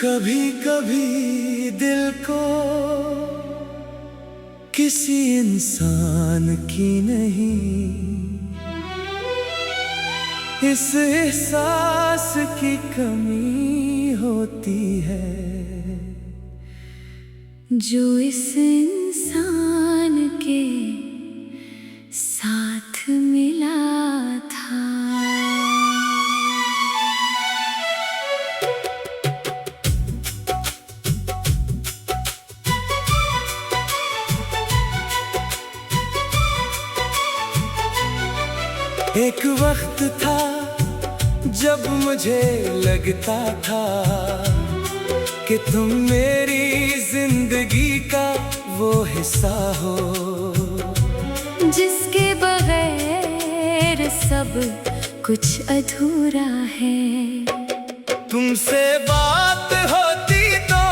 कभी कभी दिल को किसी इंसान की नहीं, इस एहसास की कमी होती है जो इस इंसान के साथ मिला था। एक वक्त था जब मुझे लगता था कि तुम मेरी जिंदगी का वो हिस्सा हो जिसके बगैर सब कुछ अधूरा है। तुमसे बात होती तो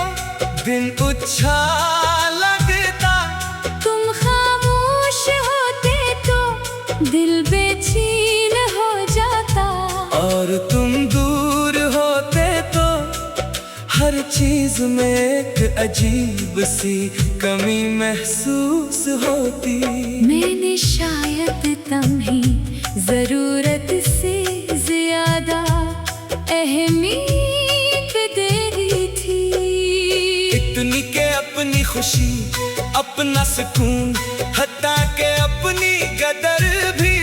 दिन अच्छा लगता, तुम खामोश होते तो दिल बेचैन हो जाता, और तुम दूर होते तो हर चीज में एक अजीब सी कमी महसूस होती। मैंने शायद तुम्हें जरूरत से ज्यादा अहमियत दे दी थी। इतनी के अपनी खुशी अपना सुकून हत्ता के अपनी कदर भी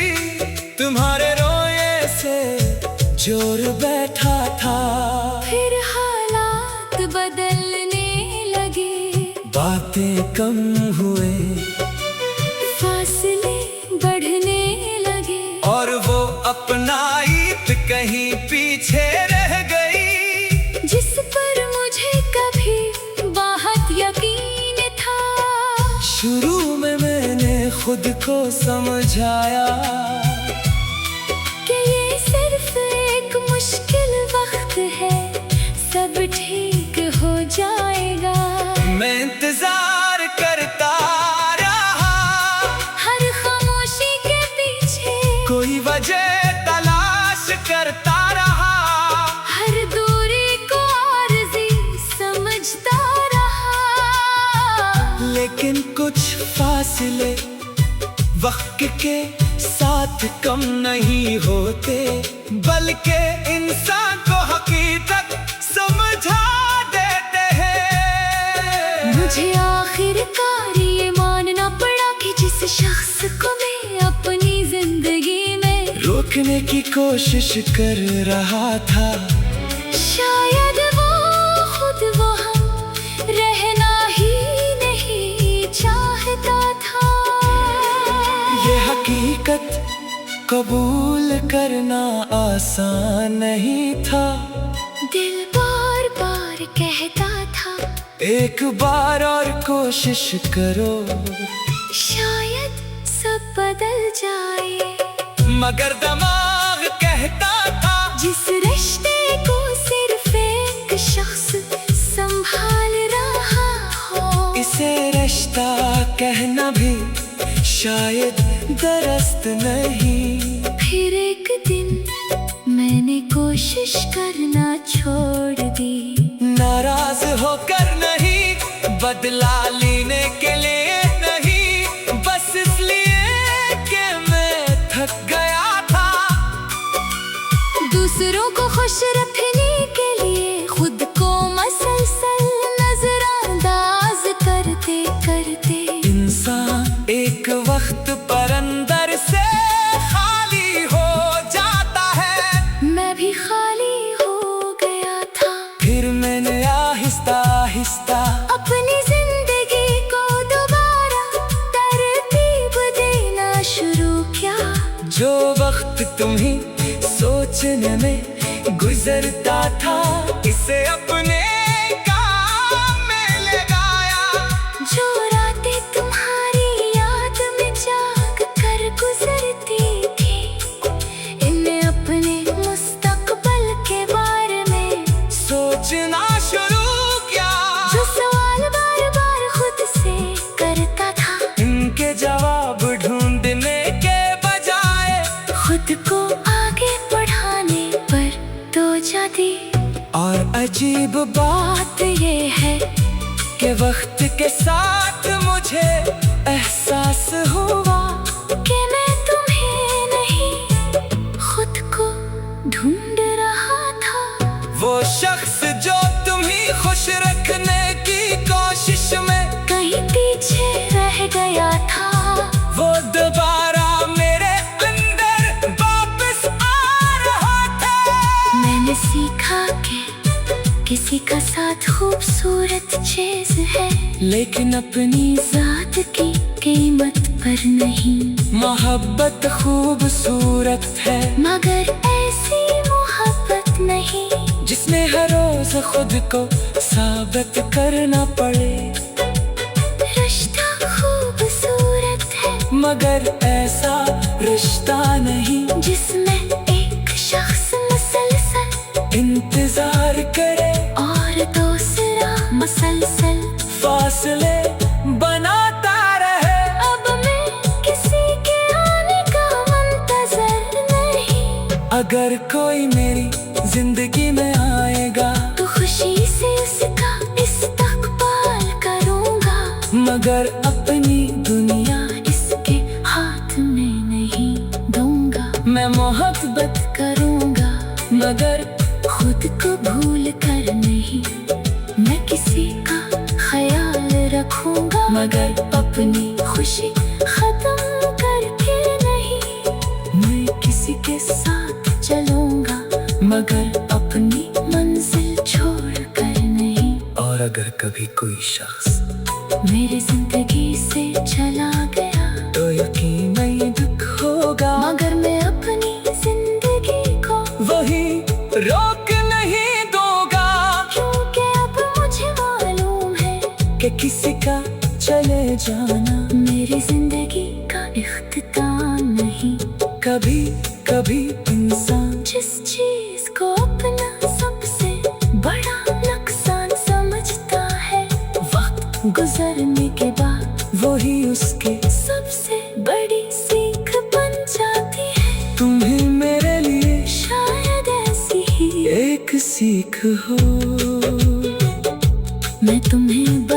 तुम्हारे रोए से जोर बैठा था। फिर हालात बदलने लगे, बातें कम हुए, फासले बढ़ने लगे, और वो अपनाइत कहीं पीछे रह गई जिस पर मुझे कभी बहुत यकीन था। शुरू में मैंने खुद को समझाया कि ये सिर्फ एक मुश्किल वक्त है, सब ठीक हो जाएगा। मैं इंतजार करता रहा, हर खामोशी के पीछे कोई वजह तलाश करता रहा, हर दूरी को आरज़ी समझता रहा। लेकिन कुछ फासले वक्त के साथ कम नहीं होते, बल्कि इंसान को हकीकत समझा देते हैं। मुझे आखिरकार ये मानना पड़ा कि जिस शख्स को मैं अपनी जिंदगी में रोकने की कोशिश कर रहा था, शायद वो खुद वहाँ रहना ही नहीं चाहता था। ये हकीकत कबूल करना आसान नहीं था। दिल बार बार कहता था एक बार और कोशिश करो, शायद सब बदल जाए, मगर दिमाग कहता था जिस रिश्ते को सिर्फ एक शख्स संभाल रहा हो, इसे रिश्ता कहना भी शायद दुरुस्त नहीं। फिर एक दिन मैंने कोशिश करना छोड़ दी, नाराज होकर नहीं, बदला लेने के लिए नहीं, बस इसलिए कि मैं थक गया था। दूसरों को खुश रखने के लिए खुद को मसलसल नजरअंदाज करते करते इंसान एक वक्त पर अंदर से खाली हो जाता है। मैं भी खाली हो गया था। फिर मैंने आहिस्ता आहिस्ता अपनी जिंदगी को दोबारा तरतीब देना शुरू किया। जो वक्त तुम्हें सोचने में गुजरता था, इसे अपने काम में लगाया। जो रातें तुम्हारी याद में जाग कर गुजरती थी, इन्हें अपने मुस्तकबल के बारे में सोचना शुरू किया। जो सवाल बार बार खुद से करता था, इनके जवाब ढूंढने के बजाय खुद को आगे बढ़ाने पर तोजा दी। और अजीब बात ये है कि वक्त के साथ मुझे एहसास हुआ कि मैं तुम्हें नहीं खुद को ढूंढ रहा था। वो शख्स जो तुम्हें खुश रखने की कोशिश में कहीं पीछे रह गया था, वो दोबारा मेरे अंदर वापस आ रहा था। मैंने सीखा कि किसी का साथ खूबसूरत चीज है, लेकिन अपनी जात की कीमत पर नहीं। मोहब्बत खूबसूरत है मगर ऐसी मोहब्बत नहीं जिसमें हर रोज खुद को साबित करना पड़े। रिश्ता खूबसूरत है मगर ऐसा रिश्ता नहीं जिसमें एक शख्स मुसलसल इंतजार करे और दूसरा मुसलसल फासले बनाता रहे। अब मैं किसी के आने का मुंतजर नहीं। अगर कोई मेरी जिंदगी में आएगा तो खुशी से उसका इस्तकबाल करूंगा, मगर अपनी दुनिया इसके हाथ में नहीं दूंगा। मैं मोहब्बत करूंगा मगर खुद को भूल कर नहीं। मैं किसी का ख्याल रखूंगा, मगर अपनी खुशी खत्म करके नहीं। मैं किसी के साथ चलूंगा, मगर अपनी मंजिल छोड़ कर नहीं। और अगर कभी कोई शख्स मेरी जिंदगी से चला गया तो यकीन नहीं दुख होगा, मगर मैं अपनी जिंदगी को वही रोक नहीं दूंगा। क्योंकि अब मुझे मालूम है कि किसी का चले जाना मेरी जिंदगी का इख्तिताम नहीं। कभी कभी इंसान जिस चीज को अपना सबसे बड़ा नुकसान समझता है, वक्त गुजरने के बाद वही उसके सबसे बड़ी सीख बन जाती है। तुम्हें मेरे लिए शायद ऐसी ही एक सीख हो। मैं तुम्हें